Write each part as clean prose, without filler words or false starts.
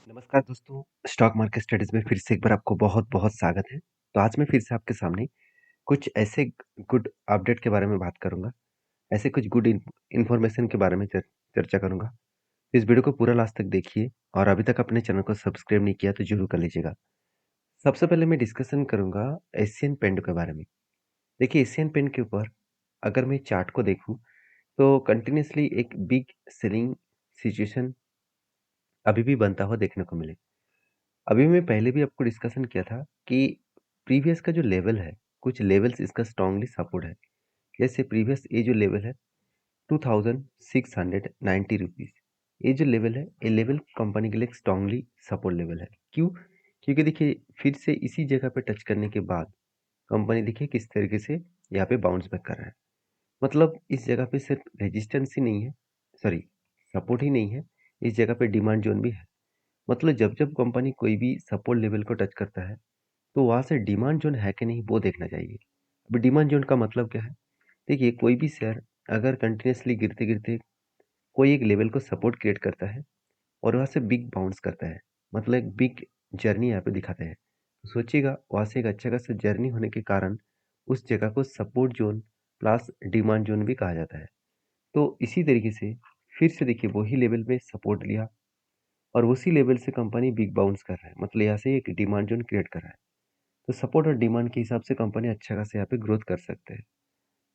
नमस्कार दोस्तों, stock market studies में फिर से एक बार आपको बहुत-बहुत स्वागत है। तो आज मैं फिर से आपके सामने कुछ ऐसे गुड अपडेट के बारे में बात करूँगा, ऐसे कुछ गुड इन्फॉर्मेशन के बारे में चर्चा करूँगा। इस वीडियो को पूरा लास्ट तक देखिए और अभी तक अपने चैनल को सब्सक्राइब नहीं किया तो ज़रूर कर लीजिएगा। सबसे पहले मैं डिस्कशन करूँगा एशियन पेंट के बारे में। देखिए एशियन पेंट के ऊपर अगर मैं चार्ट को देखूँ तो कंटिन्यूअसली एक बिग सेलिंग सिचुएशन अभी भी बनता हुआ देखने को मिले। अभी मैं पहले भी आपको डिस्कशन किया था कि प्रीवियस का जो लेवल है, कुछ लेवल्स इसका स्ट्रांगली सपोर्ट है। जैसे प्रीवियस ये जो लेवल है 2690 रुपीज़, ये जो लेवल है, ये लेवल कंपनी के लिए एक स्ट्रांगली सपोर्ट लेवल है। क्यों? क्योंकि देखिए फिर से इसी जगह पे टच करने के बाद कंपनी देखिए किस तरीके से यहाँ पे बाउंस बैक कर रहा है। मतलब इस जगह पे सिर्फ रेजिस्टेंस ही नहीं है, सॉरी सपोर्ट ही नहीं है, इस जगह पे डिमांड जोन भी है। मतलब जब-जब कंपनी कोई भी सपोर्ट लेवल को टच करता है, तो वहाँ से डिमांड जोन है कि नहीं वो देखना चाहिए। अब डिमांड जोन का मतलब क्या है? देखिए कोई भी शेयर अगर कंटिन्यूअसली गिरते-गिरते कोई एक लेवल को सपोर्ट क्रिएट करता है और वहाँ से बिग बाउंस करता है, मतलब एक बिग जर्नी यहाँ पे दिखाते हैं। तो सोचिएगा वहाँ से एक अच्छा खासा जर्नी होने के कारण उस जगह को support zone plus demand zone भी कहा जाता है। तो इसी तरीके से फिर से देखिए वही लेवल में सपोर्ट लिया और उसी लेवल से कंपनी बिग बाउंस कर रहा है, मतलब यहाँ से एक डिमांड जोन क्रिएट कर रहा है। तो सपोर्ट और डिमांड के हिसाब से कंपनी अच्छा खासा यहाँ पे ग्रोथ कर सकते हैं।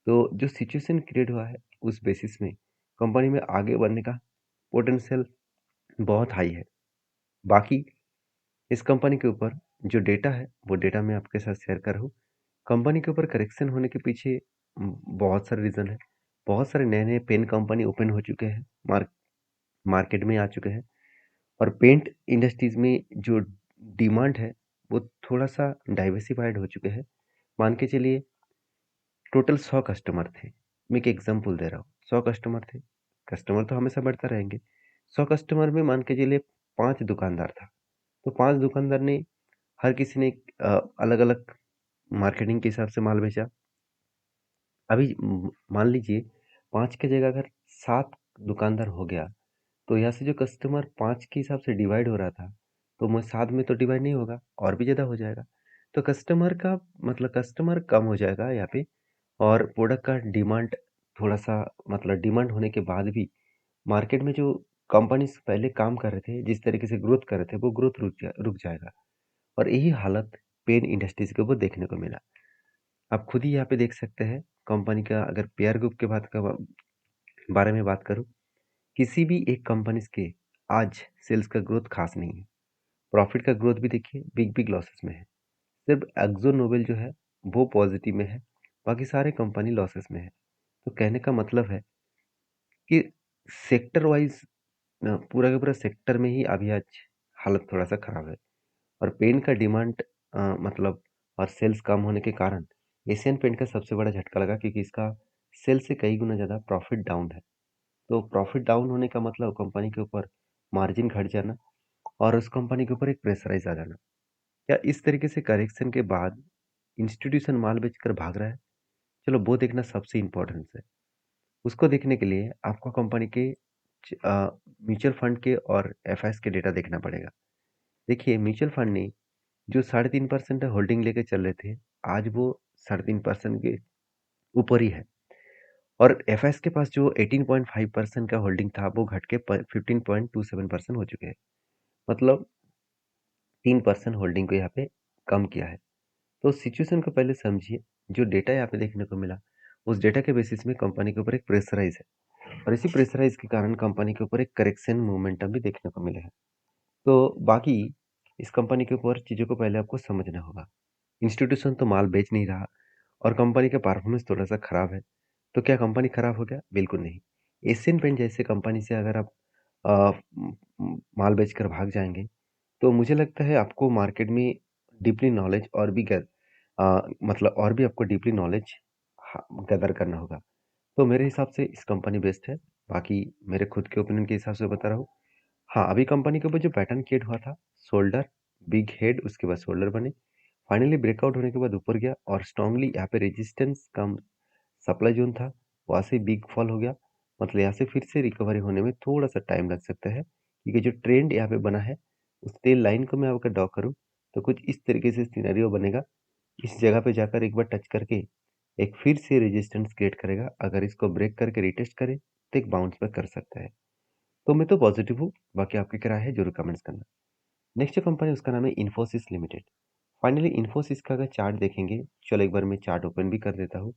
तो जो सिचुएशन क्रिएट हुआ है उस बेसिस में कंपनी में आगे बढ़ने का पोटेंशियल बहुत हाई है। बाकी इस कंपनी के ऊपर जो डेटा है वो डेटा मैं आपके साथ शेयर कर रहा हूँ। कंपनी के ऊपर करेक्शन होने के पीछे बहुत सारे रीज़न है। बहुत सारे नए-नए पेन कंपनी ओपन हो चुके हैं, मार्केट में आ चुके हैं और पेंट इंडस्ट्रीज़ में जो डिमांड है वो थोड़ा-सा डाइवर्सिफ़ाइड हो चुके हैं। मान के चलिए टोटल 100 कस्टमर थे। मैं एक एग्ज़ाम्पल दे रहा हूँ। 100 कस्टमर थे। कस्टमर तो हमेशा बढ़ते रहेंगे। 100 कस्टमर में मान के चलिए 5 दुकानदार था। तो 5 दुकानदार ने हर किसी ने अलग-अलग मार्केटिंग के हिसाब से माल बेचा। अभी मान लीजिए 5 की जगह अगर 7 दुकानदार हो गया, तो यहाँ से जो कस्टमर 5 के हिसाब से डिवाइड हो रहा था, तो मैं 7 में तो डिवाइड नहीं होगा और भी ज़्यादा हो जाएगा। तो कस्टमर का मतलब कस्टमर कम हो जाएगा यहाँ पे और प्रोडक्ट का डिमांड थोड़ा-सा मतलब डिमांड होने के बाद भी मार्केट में जो कंपनीज़ पहले काम कर रहे थे, जिस तरीके से ग्रोथ कर रहे थे, वो ग्रोथ रुक जाएगा और यही हालत पेन इंडस्ट्रीज़ के ऊपर देखने को मिला। आप खुद ही यहाँ पे देख सकते हैं, कंपनी का अगर पीयर ग्रुप के बारे में बात करूँ, किसी भी एक कंपनीज़ के आज सेल्स का ग्रोथ खास नहीं है। प्रॉफिट का ग्रोथ भी देखिए बिग-बिग लॉसेस में है। सिर्फ एक्ज़ो नोबेल जो है, वो पॉज़िटिव में है, बाकी सारे कंपनी लॉसेस में है। तो कहने का मतलब है कि सेक्टर वाइज़ पूरा का पूरा सेक्टर में ही अभी आज हालत थोड़ा-सा खराब है और पेंट का डिमांड मतलब और सेल्स कम होने के कारण एशियन पेंट का सबसे बड़ा झटका लगा क्योंकि इसका सेल से कई गुना ज़्यादा प्रॉफिट डाउन है। तो प्रॉफिट डाउन होने का मतलब कंपनी के ऊपर मार्जिन घट जाना और उस कंपनी के ऊपर एक प्रेशराइज़ आ जाना। या इस तरीके से करेक्शन के बाद इंस्टीट्यूशन माल बेचकर भाग रहा है, चलो वो देखना सबसे इम्पोर्टेंस है। उसको देखने के लिए आपको कंपनी के म्यूचुअल फंड के और एफआईआईज़ के डेटा देखना पड़ेगा। देखिए म्यूचुअल फंड ने जो 3.5% होल्डिंग लेके चल रहे थे, आज वो 3.5% के ऊपर ही है और एफएस के पास जो 18.5% का होल्डिंग था, वो घट के 15.27% हो चुके हैं। मतलब 3% होल्डिंग को यहाँ पे कम किया है। तो सिचुएशन को पहले समझिए, जो डेटा यहाँ पे देखने को मिला, उस डेटा के बेसिस में कंपनी के ऊपर एक प्रेशराइज़ है और इसी प्रेशराइज़ के कारण कंपनी के ऊपर एक करेक्शन मोमेंटम भी देखने को मिला है। तो बाकी इस कंपनी के ऊपर चीज़ों को पहले आपको समझना होगा। इंस्टीट्यूशन तो माल बेच नहीं रहा और कंपनी का परफॉर्मेंस थोड़ा-सा खराब है। तो क्या कंपनी खराब हो गया? बिल्कुल नहीं। एशियन पेंट जैसे कंपनी से अगर आप माल बेचकर भाग जाएँगे, तो मुझे लगता है आपको मार्केट में डीपली नॉलेज और भी मतलब और भी आपको डीपली नॉलेज गैदर करना होगा। तो मेरे हिसाब से इस कंपनी बेस्ट है। बाकी मेरे खुद के ओपिनियन के हिसाब से बता रहा हूँ। हाँ, अभी कंपनी के ऊपर जो पैटर्न क्रिएट हुआ था, शोल्डर, बिग हेड उसके बाद शोल्डर बने। फाइनली ब्रेकआउट होने के बाद ऊपर गया और स्ट्रांगली यहाँ पे रेजिस्टेंस कम सप्लाई जोन था, वहाँ से बिग फॉल हो गया। मतलब यहाँ से फिर से रिकवरी होने में थोड़ा-सा टाइम लग सकता है, क्योंकि जो ट्रेंड यहाँ पे बना है, उस टेल लाइन को मैं अगर ड्रॉ करूँ तो कुछ इस तरीके से सिनेरियो बनेगा। इस जगह पे जाकर एक बार टच करके एक फिर से रेजिस्टेंस क्रिएट करेगा। अगर इसको ब्रेक करके रिटेस्ट करे तो एक बाउंस बैक कर सकता है। तो मैं तो पॉजिटिव हूँ, बाकी आपकी क्या राय है जरूर कमेंट्स करना। नेक्स्ट जो कंपनी उसका नाम है इन्फोसिस लिमिटेड। फाइनली इन्फोसिस का अगर चार्ट देखेंगे, चलो एक बार मैं चार्ट ओपन भी कर देता हूँ।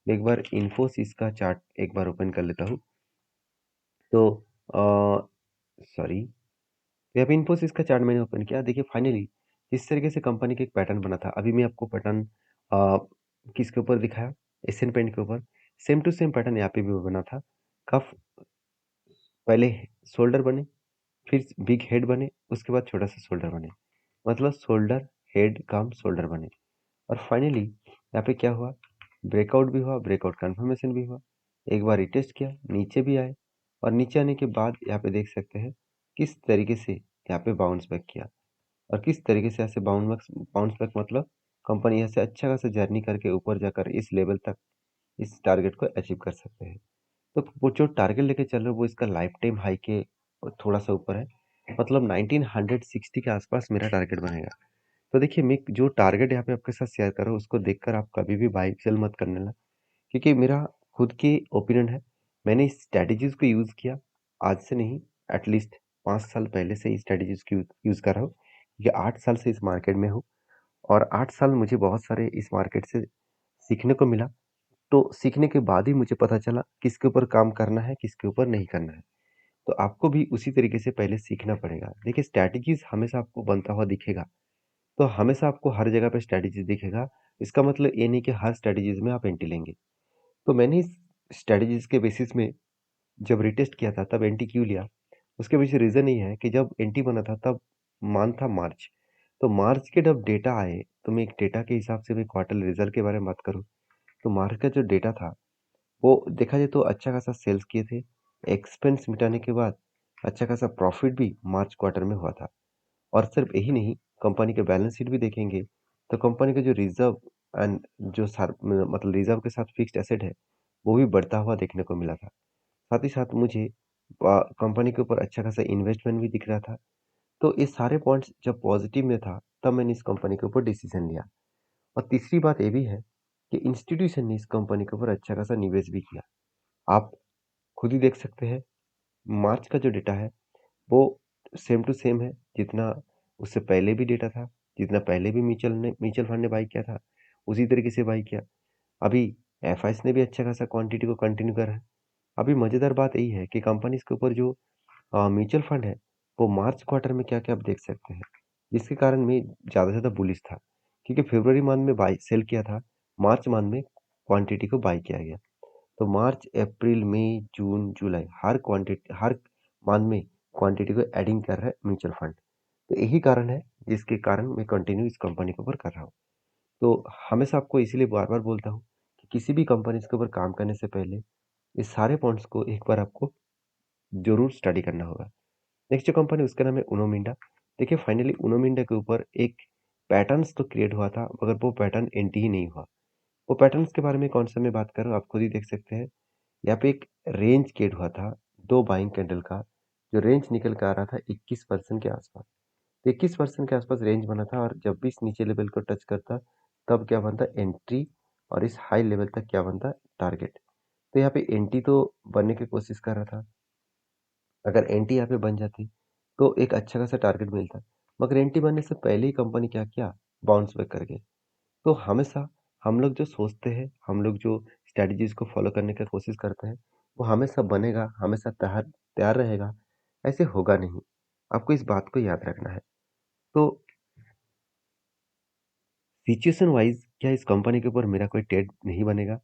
एक बार इन्फोसिस का चार्ट एक बार ओपन कर लेता हूँ। तो सॉरी, यहाँ पे इन्फोसिस का चार्ट मैंने ओपन किया। देखिए फाइनली इस तरीके से कंपनी का एक पैटर्न बना था। अभी मैं आपको पैटर्न किसके ऊपर दिखाया, एशियन पेंट के ऊपर। सेम टू सेम पैटर्न यहाँ पे भी बना था। कफ पहले शोल्डर बने, फिर बिग हेड बने, उसके बाद छोटा सा शोल्डर बने, मतलब शोल्डर हेड कम शोल्डर बने। और फाइनली यहाँ पे क्या हुआ, ब्रेकआउट भी हुआ, ब्रेकआउट कंफर्मेशन भी हुआ। एक बार रिटेस्ट किया, नीचे भी आए, और नीचे आने के बाद यहाँ पे देख सकते हैं किस तरीके से यहाँ पे बाउंस बैक किया। और किस तरीके से ऐसे बाउंस बैक मतलब कंपनी यहाँ से अच्छा खासा जर्नी करके ऊपर जाकर इस लेवल तक इस टारगेट को अचीव कर सकते हैं। तो वो जो टारगेट लेके चल रहे हैं वो इसका लाइफ टाइम हाई के थोड़ा सा ऊपर है, मतलब 1960 के आसपास मेरा टारगेट बनेगा। तो देखिए मैं जो टारगेट यहाँ पे आपके साथ शेयर कर रहा हूँ उसको देखकर आप कभी भी बाई सेल मत करने लगा, क्योंकि मेरा खुद की ओपिनियन है। मैंने इस स्ट्रैटेजीज को यूज़ किया, आज से नहीं, एटलीस्ट 5 साल पहले से इस स्ट्रैटेजीज को यूज़ कर रहा हूँ, क्योंकि 8 साल से इस मार्केट में हूँ। और 8 साल मुझे बहुत सारे इस मार्केट से सीखने को मिला। तो सीखने के बाद ही मुझे पता चला किसके ऊपर काम करना है, किसके ऊपर नहीं करना है। तो आपको भी उसी तरीके से पहले सीखना पड़ेगा। देखिए स्ट्रैटेजीज हमेशा आपको बनता हुआ दिखेगा, तो हमेशा आपको हर जगह पे स्ट्रैटेजी दिखेगा। इसका मतलब ये नहीं कि हर स्ट्रैटेजीज में आप एंट्री लेंगे। तो मैंने इस स्ट्रैटेजीज के बेसिस में जब रिटेस्ट किया था तब एंट्री क्यों लिया, उसके पीछे रीज़न ये है कि जब एंट्री बना था तब मंथ था मार्च। तो मार्च के जब डेटा आए, तो मैं एक डेटा के हिसाब से मैं क्वार्टर रिजल्ट के बारे में बात करूँ, तो मार्च का जो डेटा था वो देखा जाए तो अच्छा खासा सेल्स किए थे। एक्सपेंस मिटाने के बाद अच्छा खासा प्रॉफिट भी मार्च क्वार्टर में हुआ था। और सिर्फ यही नहीं, कंपनी के बैलेंस शीट भी देखेंगे तो कंपनी का जो रिजर्व एंड जो मतलब रिजर्व के साथ फिक्स्ड एसेट है वो भी बढ़ता हुआ देखने को मिला था। साथ ही साथ मुझे कंपनी के ऊपर अच्छा खासा इन्वेस्टमेंट भी दिख रहा था। तो ये सारे पॉइंट्स जब पॉजिटिव में था तब मैंने इस कंपनी के ऊपर डिसीजन लिया। और तीसरी बात ये भी है कि इंस्टीट्यूशन ने इस कंपनी के ऊपर अच्छा खासा निवेश भी किया। आप खुद ही देख सकते हैं, मार्च का जो डेटा है वो सेम टू सेम है जितना उससे पहले भी डेटा था, जितना पहले भी म्यूचुअल फंड ने बाई किया था, उसी तरीके से बाई किया। अभी एफआईएस ने भी अच्छा खासा क्वांटिटी को कंटिन्यू करा है। अभी मजेदार बात यही है कि कंपनी के ऊपर जो म्यूचुअल फंड है वो मार्च क्वार्टर में क्या क्या आप देख सकते हैं, जिसके कारण मैं ज़्यादा से ज़्यादा बुलिश था, क्योंकि फरवरी मंथ में बाई सेल किया था, मार्च मंथ में क्वांटिटी को बाई किया गया। तो मार्च, अप्रैल, मई, जून, जुलाई हर मंथ में क्वांटिटी को एडिंग कर रहा है म्यूचुअल फंड। तो यही कारण है जिसके कारण मैं कंटिन्यू इस कंपनी के ऊपर कर रहा हूँ। तो हमेशा आपको इसीलिए बार-बार बोलता हूँ कि किसी भी कंपनी के ऊपर काम करने से पहले इस सारे पॉइंट्स को एक बार आपको ज़रूर स्टडी करना होगा। नेक्स्ट जो कंपनी उसका नाम है उनो मिंडा। देखिए फाइनली उनो मिंडा के ऊपर एक पैटर्न्स तो क्रिएट हुआ था, मगर वो पैटर्न एंटी ही नहीं हुआ। वो पैटर्न्स के बारे में कौन सा मैं बात कर रहा हूँ आप खुद ही देख सकते हैं। यहाँ पे एक रेंज क्रिएट हुआ था 2 बाइंग कैंडल का, जो रेंज निकल के आ रहा था 21% के आसपास। तो 21% के आसपास रेंज बना था, और जब भी इस नीचे लेवल को टच करता तब क्या बनता एंट्री, और इस हाई लेवल तक क्या बनता टारगेट। तो यहाँ पे एंट्री तो बनने की कोशिश कर रहा था। अगर एंट्री यहाँ पे बन जाती तो एक अच्छा खासा टारगेट मिलता, मगर एंट्री बनने से पहले ही कंपनी क्या किया, बाउंस बैक कर गई। तो हमेशा हम लोग जो सोचते हैं, हम लोग जो स्ट्रैटेजीज को फॉलो करने की कोशिश करते हैं, वो हमेशा बनेगा, हमेशा तैयार तैयार रहेगा, ऐसे होगा नहीं। आपको इस बात को याद रखना है। तो सिचुएशन वाइज क्या इस कंपनी के ऊपर मेरा कोई ट्रेड नहीं बनेगा?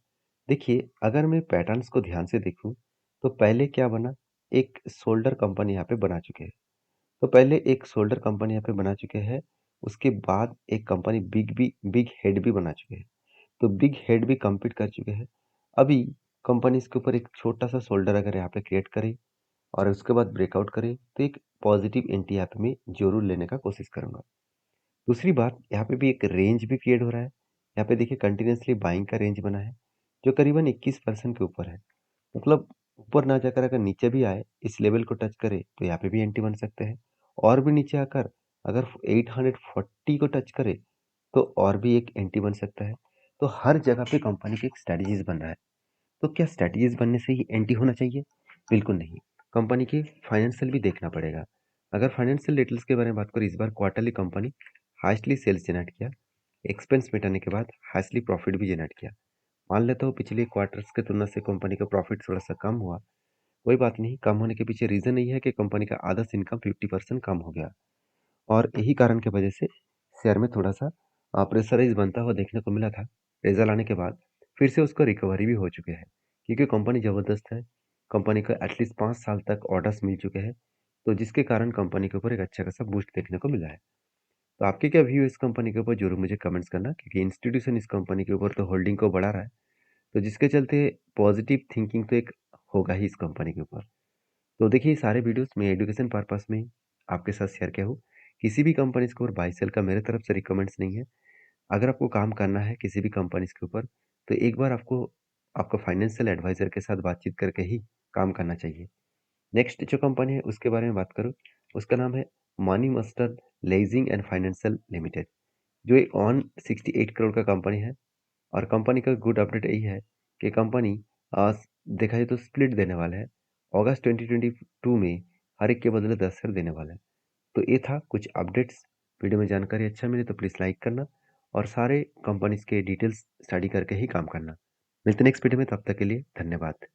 देखिए अगर मैं पैटर्न्स को ध्यान से देखूं तो पहले क्या बना, एक शोल्डर कंपनी यहाँ पे बना चुके हैं। तो पहले एक शोल्डर कंपनी यहाँ पे बना चुके हैं, उसके बाद एक कंपनी बिग हेड भी बना चुके हैं। तो बिग हेड भी कंप्लीट कर चुके हैं। अभी कंपनी इसके ऊपर एक छोटा सा शोल्डर अगर यहाँ पे क्रिएट करे और उसके बाद ब्रेकआउट करे तो एक पॉजिटिव एंट्री यहाँ पे मैं जरूर लेने का कोशिश करूंगा। दूसरी बात, यहाँ पे भी एक रेंज भी क्रिएट हो रहा है। यहाँ पे देखिए कंटिन्यूसली बाइंग का रेंज बना है, जो करीबन 21% के ऊपर है। मतलब ऊपर ना जाकर अगर नीचे भी आए, इस लेवल को टच करे तो यहाँ पे भी एंट्री बन सकते हैं, और भी नीचे आकर अगर 840 को टच करे तो और भी एक एंटी बन सकता है। तो हर जगह पे कंपनी के एक स्ट्रैटेजीज बन रहा है। तो क्या स्ट्रैटेजीज बनने से ही एंटी होना चाहिए? बिल्कुल नहीं। कंपनी के फाइनेंशियल भी देखना पड़ेगा। अगर फाइनेंशियल डिटेल्स के बारे में बात करें, इस बार क्वार्टरली कंपनी हाईएस्टली सेल्स जनरेट किया, एक्सपेंस मिटाने के बाद हाईएस्टली प्रॉफिट भी जनरेट किया। मान लेता हूँ पिछले क्वार्टर्स की तुलना से कंपनी का प्रॉफिट थोड़ा सा कम हुआ। कोई बात नहीं, कम होने के पीछे रीजन यही है कि कंपनी का आदर्श इनकम 50% कम हो गया और यही कारण की वजह से शेयर में थोड़ा सा प्रेशराइज बनता हुआ देखने को मिला था। रिजल्ट आने के बाद फिर से उसका रिकवरी भी हो चुके हैं, क्योंकि कंपनी ज़बरदस्त है। कंपनी को एटलीस्ट 5 साल तक ऑर्डर्स मिल चुके हैं, तो जिसके कारण कंपनी के ऊपर एक अच्छा खासा बूस्ट देखने को मिला है। तो आपके क्या व्यू है इस कंपनी के ऊपर, जरूर मुझे कमेंट्स करना, क्योंकि इंस्टीट्यूशन इस कंपनी के ऊपर तो होल्डिंग को बढ़ा रहा है, तो जिसके चलते पॉजिटिव थिंकिंग तो एक होगा ही इस कंपनी के ऊपर। तो देखिए, सारे वीडियोस मैं एजुकेशन पर्पस में आपके साथ शेयर किया हूँ। किसी भी कंपनीज के ऊपर बाय सेल का मेरे तरफ से रिकमेंड्स नहीं है। अगर आपको काम करना है किसी भी कंपनीज के ऊपर, तो एक बार आपको आपका फाइनेंशियल एडवाइजर के साथ बातचीत करके ही काम करना चाहिए। नेक्स्ट जो कंपनी है उसके बारे में बात करूँ, उसका नाम है Money Master Leasing and Financial Limited, जो एक ऑन 68 करोड़ का कंपनी है। और कंपनी का गुड अपडेट यही है कि कंपनी आज देखा जाए तो स्प्लिट देने वाला है। अगस्त 2022 में हर एक के बदले 10 शेयर देने वाला है। तो ये था कुछ अपडेट्स। वीडियो में जानकारी अच्छा मिले तो प्लीज़ लाइक करना और सारे कंपनीज के डिटेल्स स्टडी करके ही काम करना। मिलते हैं नेक्स्ट वीडियो में, तब तक के लिए धन्यवाद।